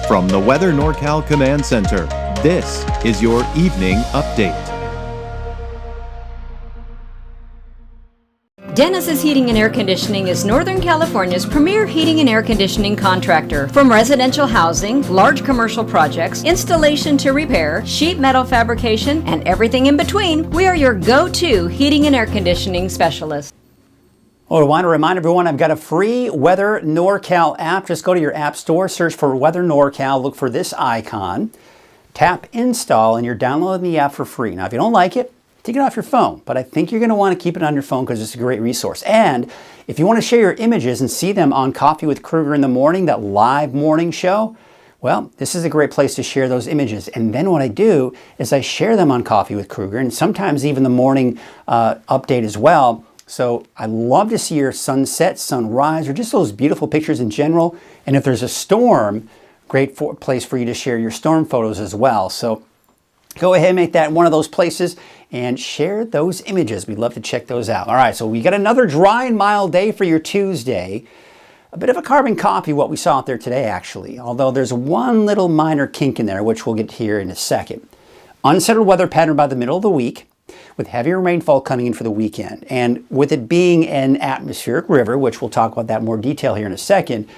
From the Weather NorCal Command Center, this is your Evening Update. Dennis's Heating and Air Conditioning is Northern California's premier heating and air conditioning contractor. From residential housing, large commercial projects, installation to repair, sheet metal fabrication, and everything in between, we are your go-to heating and air conditioning specialist. Well, I want to remind everyone I've got a free Weather NorCal app. Just go to your app store, search for Weather NorCal, look for this icon, tap install, and you're downloading the app for free. Now, if you don't like it, take it off your phone, but I think you're going to want to keep it on your phone because it's a great resource. And if you want to share your images and see them on Coffee with Kruger in the Morning, that live morning show, well, this is a great place to share those images. And then what I do is I share them on Coffee with Kruger and sometimes even the morning update as well. So I love to see your sunset, sunrise, or just those beautiful pictures in general. And if there's a storm, great place for you to share your storm photos as well. So go ahead and make that one of those places and share those images. We'd love to check those out. All right, so we got another dry and mild day for your Tuesday. A bit of a carbon copy of what we saw out there today, actually, although there's one little minor kink in there, which we'll get here in a second. Unsettled weather pattern by the middle of the week, with heavier rainfall coming in for the weekend. And with it being an atmospheric river, which we'll talk about that in more detail here in a second,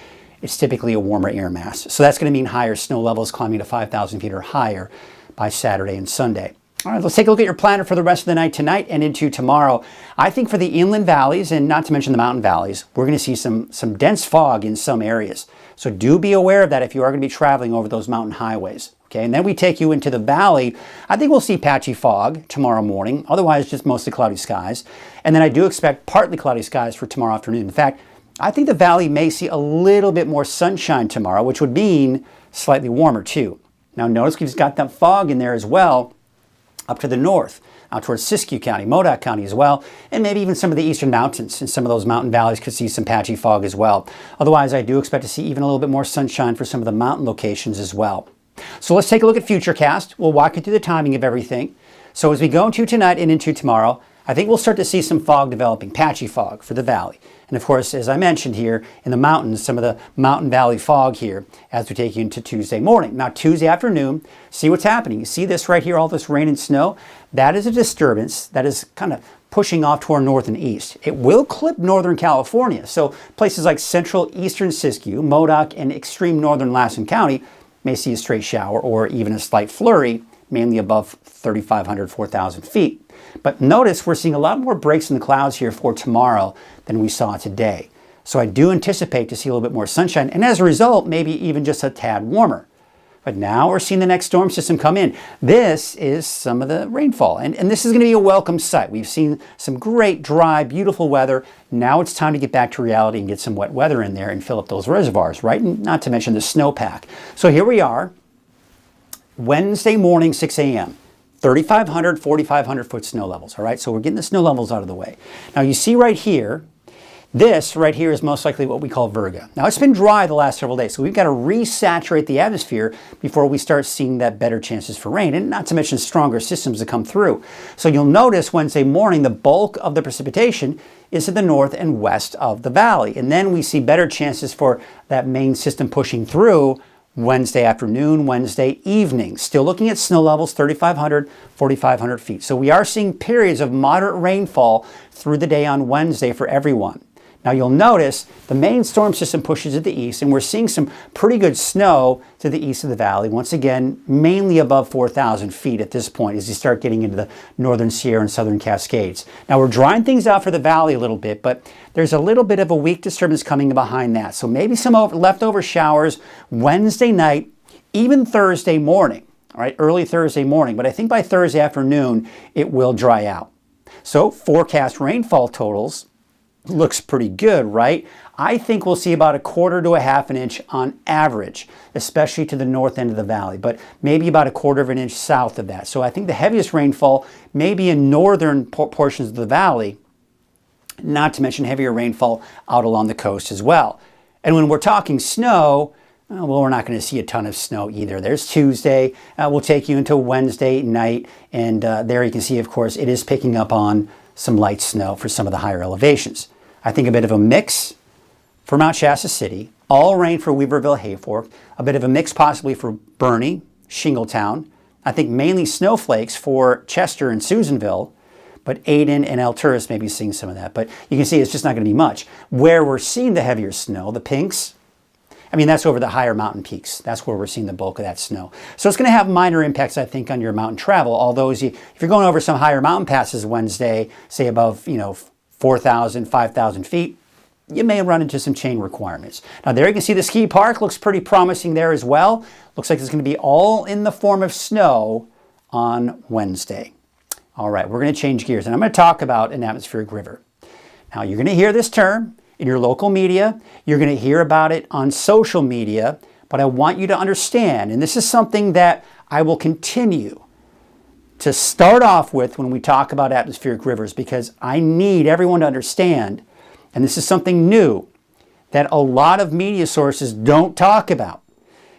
it's typically a warmer air mass. So that's going to mean higher snow levels climbing to 5,000 feet or higher by Saturday and Sunday. All right, let's take a look at your planner for the rest of the night tonight and into tomorrow. I think for the inland valleys, and not to mention the mountain valleys, we're going to see some dense fog in some areas. So do be aware of that if you are going to be traveling over those mountain highways. Okay, and then we take you into the valley. I think we'll see patchy fog tomorrow morning, otherwise just mostly cloudy skies. And then I do expect partly cloudy skies for tomorrow afternoon. In fact, I think the valley may see a little bit more sunshine tomorrow, which would mean slightly warmer too. Now notice we've got that fog in there as well up to the north, out towards Siskiyou County, Modoc County as well, and maybe even some of the eastern mountains and some of those mountain valleys could see some patchy fog as well. Otherwise, I do expect to see even a little bit more sunshine for some of the mountain locations as well. So let's take a look at Futurecast. We'll walk you through the timing of everything. So as we go into tonight and into tomorrow, I think we'll start to see some fog developing, patchy fog for the valley. And of course, as I mentioned here, in the mountains, some of the mountain valley fog here as we take you into Tuesday morning. Now, Tuesday afternoon, see what's happening. You see this right here, all this rain and snow? That is a disturbance that is kind of pushing off toward north and east. It will clip northern California. So places like central eastern Siskiyou, Modoc, and extreme northern Lassen County may see a straight shower or even a slight flurry, mainly above 3,500, 4,000 feet. But notice we're seeing a lot more breaks in the clouds here for tomorrow than we saw today. So I do anticipate to see a little bit more sunshine, and as a result, maybe even just a tad warmer. But now we're seeing the next storm system come in. This is some of the rainfall, and this is going to be a welcome sight. We've seen some great, dry, beautiful weather. Now it's time to get back to reality and get some wet weather in there and fill up those reservoirs, right? And not to mention the snowpack. So here we are, Wednesday morning, 6 a.m. 3,500, 4,500 foot snow levels, all right? So we're getting the snow levels out of the way. Now you see right here, this right here is most likely what we call virga. Now it's been dry the last several days, so we've got to resaturate the atmosphere before we start seeing that better chances for rain, and not to mention stronger systems that come through. So you'll notice Wednesday morning, the bulk of the precipitation is to the north and west of the valley. And then we see better chances for that main system pushing through Wednesday afternoon, Wednesday evening. Still looking at snow levels, 3,500, 4,500 feet. So we are seeing periods of moderate rainfall through the day on Wednesday for everyone. Now you'll notice the main storm system pushes to the east, and we're seeing some pretty good snow to the east of the valley. Once again, mainly above 4,000 feet at this point as you start getting into the northern Sierra and southern Cascades. Now we're drying things out for the valley a little bit, but there's a little bit of a weak disturbance coming behind that. So maybe some leftover showers Wednesday night, even Thursday morning, all right, early Thursday morning. But I think by Thursday afternoon, it will dry out. So forecast rainfall totals looks pretty good, right? I think we'll see about 1/4 to 1/2 inch on average, especially to the north end of the valley, but maybe about 1/4 inch south of that. So I think the heaviest rainfall may be in northern portions of the valley, not to mention heavier rainfall out along the coast as well. And when we're talking snow, well, we're not going to see a ton of snow either. There's Tuesday. We'll take you into Wednesday night, and there you can see, of course, it is picking up on some light snow for some of the higher elevations. I think a bit of a mix for Mount Shasta City, all rain for Weaverville, Hayfork, a bit of a mix possibly for Bernie, Shingletown. I think mainly snowflakes for Chester and Susanville, but Aden and Alturas may be seeing some of that. But you can see it's just not going to be much. Where we're seeing the heavier snow, the pinks, I mean, that's over the higher mountain peaks. That's where we're seeing the bulk of that snow. So it's going to have minor impacts, I think, on your mountain travel. Although, if you're going over some higher mountain passes Wednesday, say above, 4,000, 5,000 feet, you may run into some chain requirements. Now, there you can see the ski park looks pretty promising there as well. Looks like it's going to be all in the form of snow on Wednesday. All right, we're going to change gears, and I'm going to talk about an atmospheric river. Now, you're going to hear this term in your local media. You're going to hear about it on social media, but I want you to understand, and this is something that I will continue to start off with when we talk about atmospheric rivers, because I need everyone to understand, and this is something new that a lot of media sources don't talk about,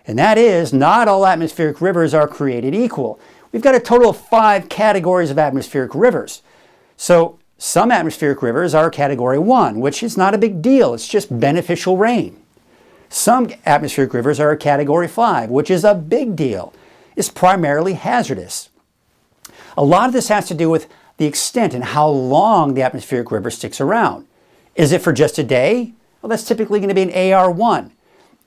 and that is not all atmospheric rivers are created equal. We've got a total of 5 categories of atmospheric rivers. So some atmospheric rivers are category 1, which is not a big deal. It's just beneficial rain. Some atmospheric rivers are a category 5, which is a big deal. It's primarily hazardous. A lot of this has to do with the extent and how long the atmospheric river sticks around. Is it for just a day? Well, that's typically going to be an AR1.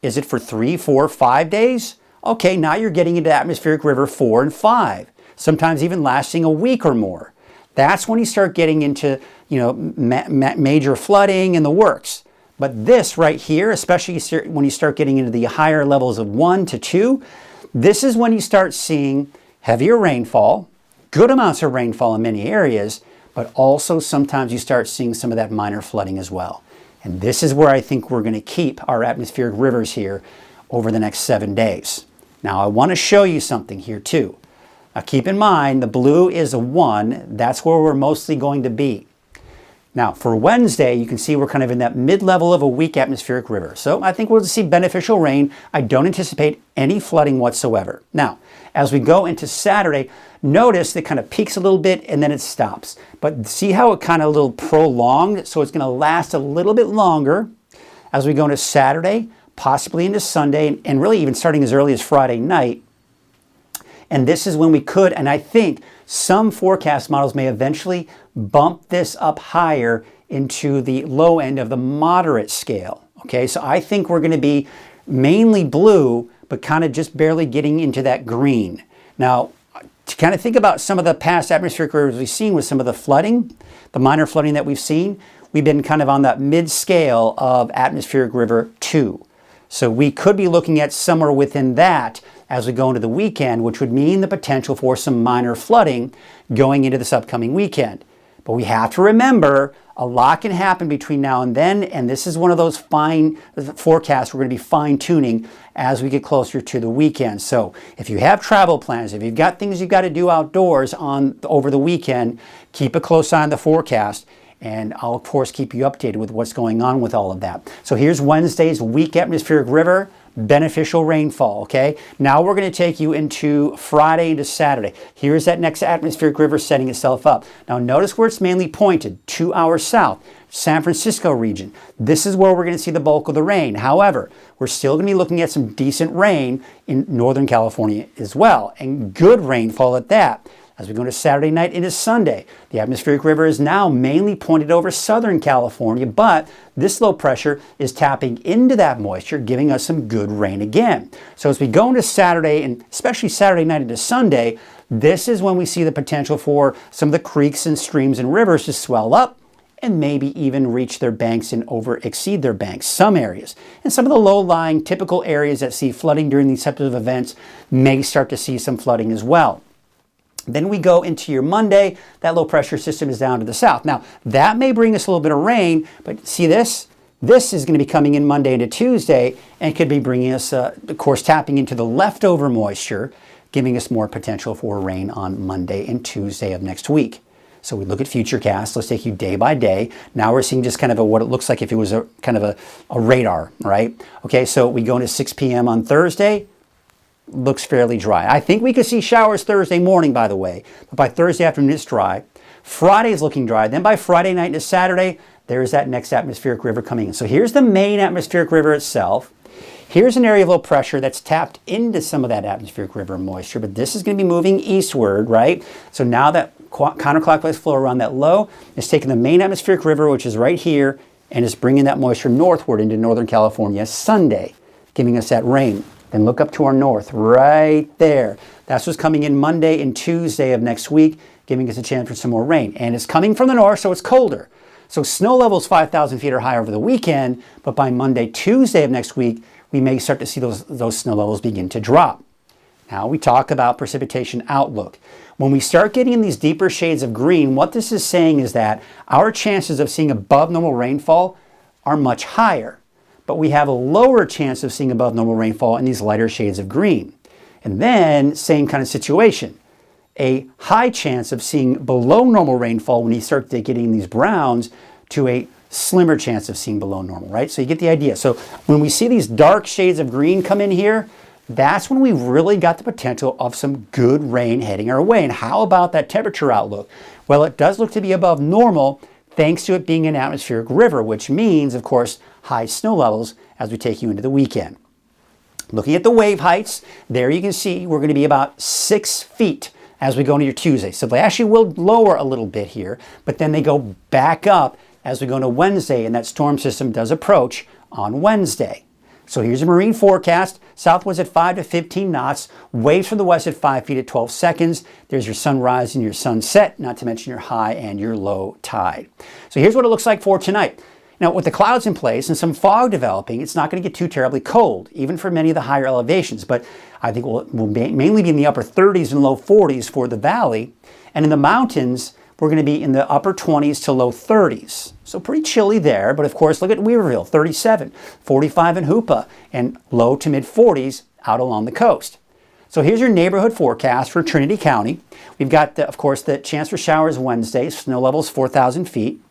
Is it for 3, 4, 5 days? Okay, now you're getting into atmospheric river 4 and 5, sometimes even lasting a week or more. That's when you start getting into, major flooding and the works. But this right here, especially when you start getting into the higher levels of 1 to 2, this is when you start seeing heavier rainfall, good amounts of rainfall in many areas, but also sometimes you start seeing some of that minor flooding as well. And this is where I think we're going to keep our atmospheric rivers here over the next 7 days. Now, I want to show you something here too. Now keep in mind, the blue is a 1. That's where we're mostly going to be. Now for Wednesday, you can see we're kind of in that mid-level of a weak atmospheric river. So I think we'll see beneficial rain. I don't anticipate any flooding whatsoever. Now, as we go into Saturday, notice it kind of peaks a little bit and then it stops. But see how it kind of a little prolonged? So it's going to last a little bit longer as we go into Saturday, possibly into Sunday, and really even starting as early as Friday night. And this is when we could, and I think some forecast models may eventually bump this up higher into the low end of the moderate scale. Okay, so I think we're going to be mainly blue, but kind of just barely getting into that green. Now, to kind of think about some of the past atmospheric rivers we've seen with some of the flooding, the minor flooding that we've seen, we've been kind of on that mid-scale of atmospheric river 2. So we could be looking at somewhere within that as we go into the weekend, which would mean the potential for some minor flooding going into this upcoming weekend. But we have to remember, a lot can happen between now and then, and this is one of those fine forecasts we're going to be fine-tuning as we get closer to the weekend. So if you have travel plans, if you've got things you've got to do outdoors over the weekend, keep a close eye on the forecast. And I'll, of course, keep you updated with what's going on with all of that. So here's Wednesday's weak atmospheric river, beneficial rainfall, okay? Now we're going to take you into Friday into Saturday. Here's that next atmospheric river setting itself up. Now notice where it's mainly pointed, 2 hours south, San Francisco region. This is where we're going to see the bulk of the rain. However, we're still going to be looking at some decent rain in Northern California as well, and good rainfall at that. As we go to Saturday night into Sunday, the atmospheric river is now mainly pointed over Southern California, but this low pressure is tapping into that moisture, giving us some good rain again. So as we go into Saturday, and especially Saturday night into Sunday, this is when we see the potential for some of the creeks and streams and rivers to swell up and maybe even reach their banks and exceed their banks, some areas. And some of the low-lying typical areas that see flooding during these types of events may start to see some flooding as well. Then we go into your Monday, that low pressure system is down to the south. Now, that may bring us a little bit of rain, but see this? This is going to be coming in Monday into Tuesday and could be bringing us, of course, tapping into the leftover moisture, giving us more potential for rain on Monday and Tuesday of next week. So we look at futurecasts. Let's take you day by day. Now we're seeing just kind of what it looks like if it was a kind of a radar, right? Okay, so we go into 6 p.m. on Thursday. Looks fairly dry. I think we could see showers Thursday morning, by the way. But by Thursday afternoon, it's dry. Friday's looking dry. Then by Friday night into Saturday, there's that next atmospheric river coming in. So here's the main atmospheric river itself. Here's an area of low pressure that's tapped into some of that atmospheric river moisture, but this is going to be moving eastward, right? So now that counterclockwise flow around that low is taking the main atmospheric river, which is right here, and is bringing that moisture northward into Northern California Sunday, giving us that rain. Then look up to our north, right there. That's what's coming in Monday and Tuesday of next week, giving us a chance for some more rain. And it's coming from the north, so it's colder. So snow levels 5,000 feet or higher over the weekend, but by Monday, Tuesday of next week, we may start to see those snow levels begin to drop. Now we talk about precipitation outlook. When we start getting in these deeper shades of green, what this is saying is that our chances of seeing above normal rainfall are much higher, but we have a lower chance of seeing above normal rainfall in these lighter shades of green. And then, same kind of situation. A high chance of seeing below normal rainfall when you start getting these browns to a slimmer chance of seeing below normal, right? So you get the idea. So when we see these dark shades of green come in here, that's when we've really got the potential of some good rain heading our way. And how about that temperature outlook? Well, it does look to be above normal thanks to it being an atmospheric river, which means, of course, high snow levels as we take you into the weekend. Looking at the wave heights, there you can see we're going to be about 6 feet as we go into your Tuesday. So they actually will lower a little bit here, but then they go back up as we go into Wednesday, and that storm system does approach on Wednesday. So here's a marine forecast. South winds at 5 to 15 knots, waves from the west at 5 feet at 12 seconds. There's your sunrise and your sunset, not to mention your high and your low tide. So here's what it looks like for tonight. Now, with the clouds in place and some fog developing, it's not going to get too terribly cold, even for many of the higher elevations. But I think we'll mainly be in the upper 30s and low 40s for the valley. And in the mountains, we're going to be in the upper 20s to low 30s. So pretty chilly there. But of course, look at Weaverville, 37, 45 in Hoopa, and low to mid 40s out along the coast. So here's your neighborhood forecast for Trinity County. We've got, of course, the chance for showers Wednesday, snow levels 4,000 feet.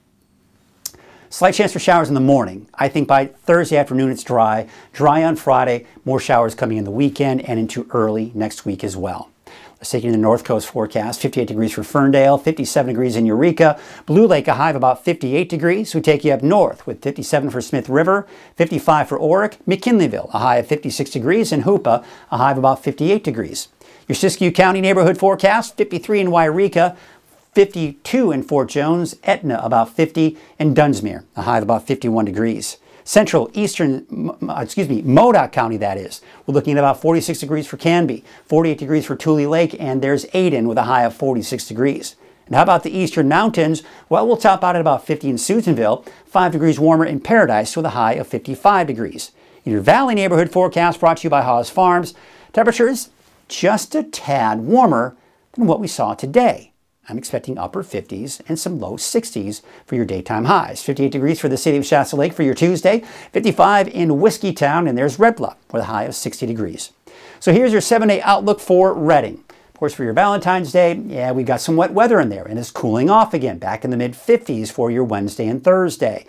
Slight chance for showers in the morning. I think by Thursday afternoon it's dry. Dry on Friday, more showers coming in the weekend and into early next week as well. Let's take you to the North Coast forecast. 58 degrees for Ferndale, 57 degrees in Eureka. Blue Lake, a high of about 58 degrees. We take you up north with 57 for Smith River, 55 for Oric. McKinleyville, a high of 56 degrees. And Hoopa, a high of about 58 degrees. Your Siskiyou County neighborhood forecast, 53 in Wairika, 52 in Fort Jones, Etna about 50, and Dunsmuir, a high of about 51 degrees. Central, Modoc County that is. We're looking at about 46 degrees for Canby, 48 degrees for Tule Lake, and there's Aden with a high of 46 degrees. And how about the eastern mountains? Well, we'll top out at about 50 in Susanville, 5 degrees warmer in Paradise with a high of 55 degrees. In your valley neighborhood forecast brought to you by Haas Farms, temperatures just a tad warmer than what we saw today. I'm expecting upper 50s and some low 60s for your daytime highs. 58 degrees for the city of Shasta Lake for your Tuesday. 55 in Whiskeytown, and there's Red Bluff with a high of 60 degrees. So here's your 7-day outlook for Redding. Of course, for your Valentine's Day, yeah, we've got some wet weather in there, and it's cooling off again, back in the mid-50s for your Wednesday and Thursday.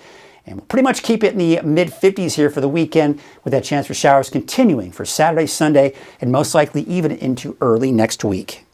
And we'll pretty much keep it in the mid-50s here for the weekend, with that chance for showers continuing for Saturday, Sunday, and most likely even into early next week.